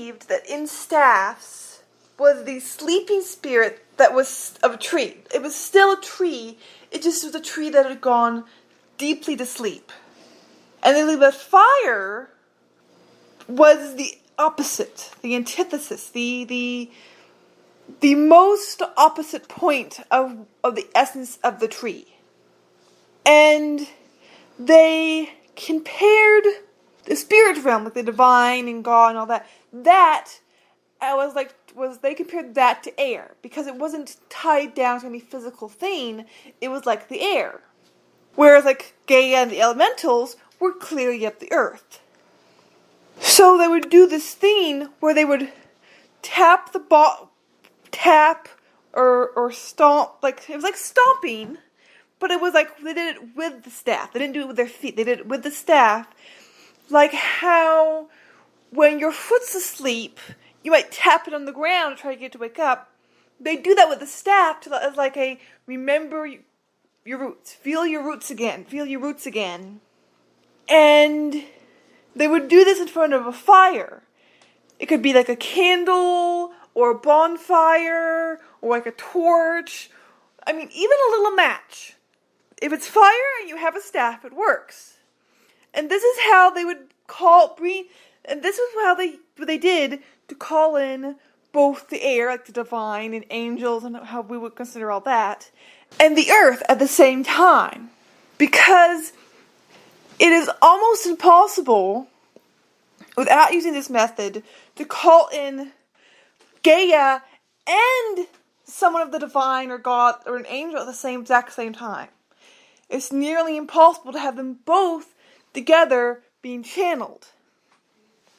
believed that in staffs was the sleeping spirit that was of a tree. It was still a tree, it just was a tree that had gone deeply to sleep. And they believed that fire was the opposite, the antithesis, the most opposite point of the essence of the tree. And they compared the spirit realm, like the divine and God and all that. They compared that to air, because it wasn't tied down to any physical thing. It was like the air. Whereas like Gaia and the elementals were clearly of the earth. So they would do this thing where they would tap or stomp, like it was like stomping, but it was like they did it with the staff. They didn't do it with their feet. They did it with the staff. Like how when your foot's asleep, you might tap it on the ground to try to get it to wake up. They do that with the staff as like a remember your roots. Feel your roots again. Feel your roots again. And they would do this in front of a fire. It could be like a candle or a bonfire or like a torch. I mean, even a little match. If it's fire and you have a staff, it works. And this is how they would and this is how what they did to call in both the air, like the divine and angels and how we would consider all that, and the earth at the same time. Because it is almost impossible, without using this method, to call in Gaia and someone of the divine or God or an angel at the exact same time. It's nearly impossible to have them both together being channeled.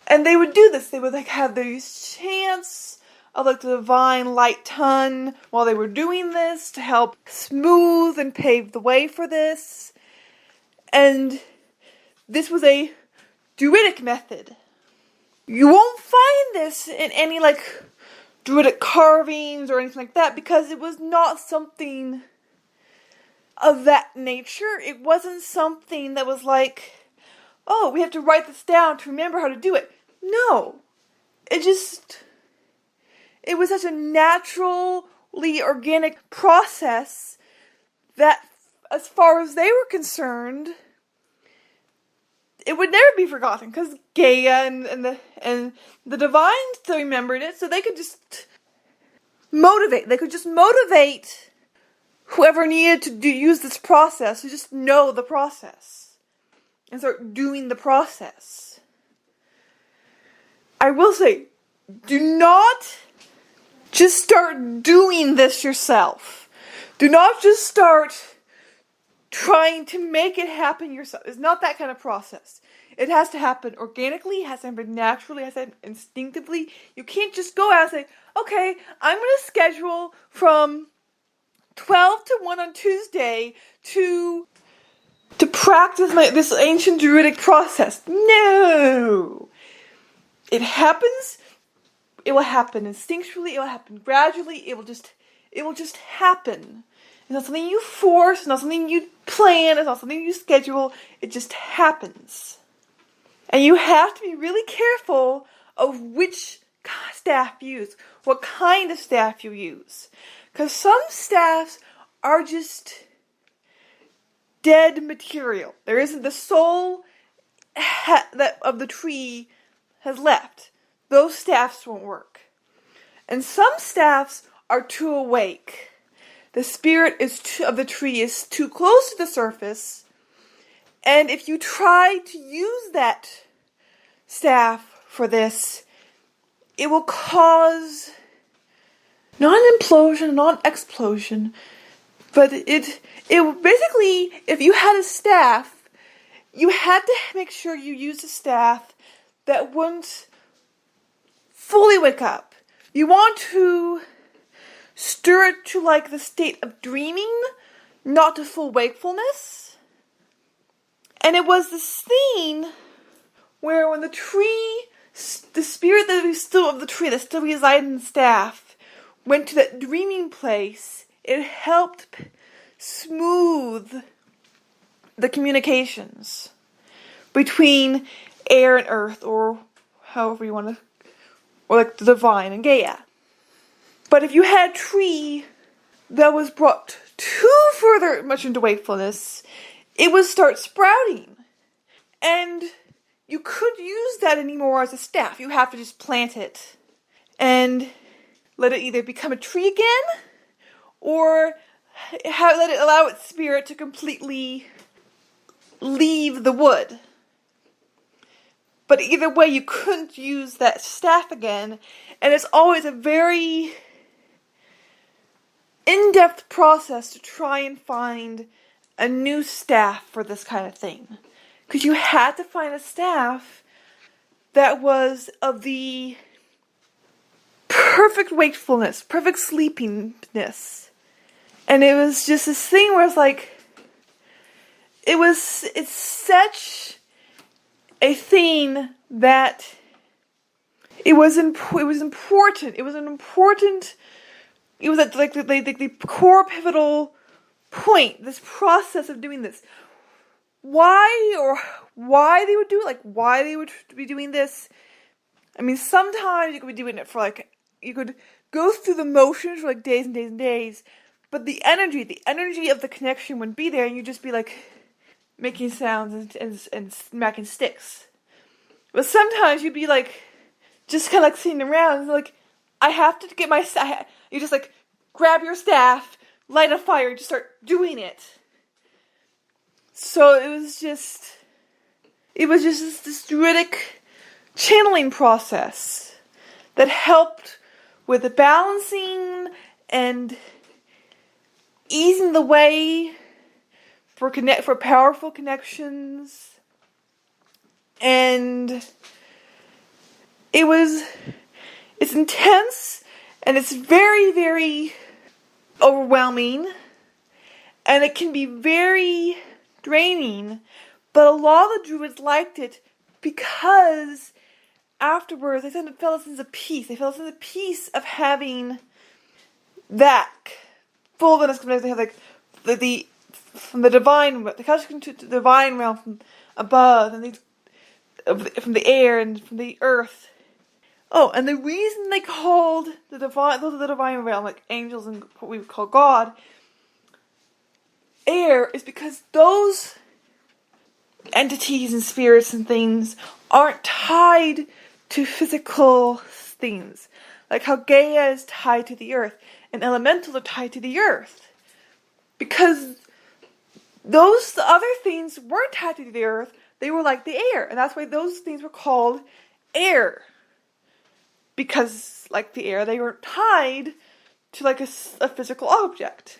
And they would do this. They would have these chants of the divine light ton while they were doing this to help smooth and pave the way for this. And this was a Druidic method. You won't find this in any Druidic carvings or anything like that, because it was not something of that nature. It wasn't something that was like, oh, we have to write this down to remember how to do it. No. It was such a naturally organic process that, as far as they were concerned, it would never be forgotten, because Gaia and the divine still remembered it, so they could just motivate. They could just motivate whoever needed to use this process to just know the process and start doing the process. I will say, do not just start doing this yourself. Do not just start trying to make it happen yourself. It's not that kind of process. It has to happen organically, it has to happen naturally, it has to happen instinctively. You can't just go out and say, okay, I'm going to schedule from 12 to 1 on Tuesday to practice this ancient Druidic process. No! It happens. It will happen instinctually. It will happen gradually. It will just happen. It's not something you force. It's not something you plan. It's not something you schedule. It just happens. And you have to be really careful of which staff you use. What kind of staff you use. Because some staffs are just dead material. There isn't the soul of the tree has left. Those staffs won't work. And some staffs are too awake. The spirit of the tree is too close to the surface, and if you try to use that staff for this, it will cause not an implosion, not an explosion, but it basically, if you had a staff, you had to make sure you used a staff that wouldn't fully wake up. You want to stir it to the state of dreaming, not to full wakefulness. And it was this thing where when the spirit that still resided in the staff, went to that dreaming place, it helped smooth the communications between air and earth, or however you want to or like the divine and Gaia. But if you had a tree that was brought too further much into wakefulness, it would start sprouting. And you couldn't use that anymore as a staff. You have to just plant it and let it either become a tree again or let it allow its spirit to completely leave the wood. But either way, you couldn't use that staff again, and it's always a very in-depth process to try and find a new staff for this kind of thing. Because you had to find a staff that was of the perfect wakefulness, perfect sleepiness. And it was just this thing where it's like, it's such a thing that it was important. It was like the core pivotal point, this process of doing this. Why they would do it, like why they would be doing this. I mean, sometimes you could be doing it for like, you could go through the motions for like days and days and days, but the energy of the connection wouldn't be there, and you'd just be like making sounds and smacking sticks. But sometimes you'd be like, just kind of like sitting around, and like, I have to get my staff. You just like grab your staff, light a fire, just start doing it. So it was just this druidic channeling process that helped with the balancing and easing the way for powerful connections. And it's intense, and it's very, very overwhelming, and it can be very draining, but a lot of the Druids liked it because afterwards they felt a sense of peace. They felt a sense of peace of having that fullness. They have like the from the divine, the connection to the divine realm from above, and from the air and from the earth. Oh, and the reason they called those are the divine realm, like angels and what we would call God, air, is because those entities and spirits and things aren't tied to physical things. Like how Gaia is tied to the earth and elementals are tied to the earth. Because those other things weren't tied to the earth, they were like the air. And that's why those things were called air. Because, like the air, they weren't tied to like a physical object.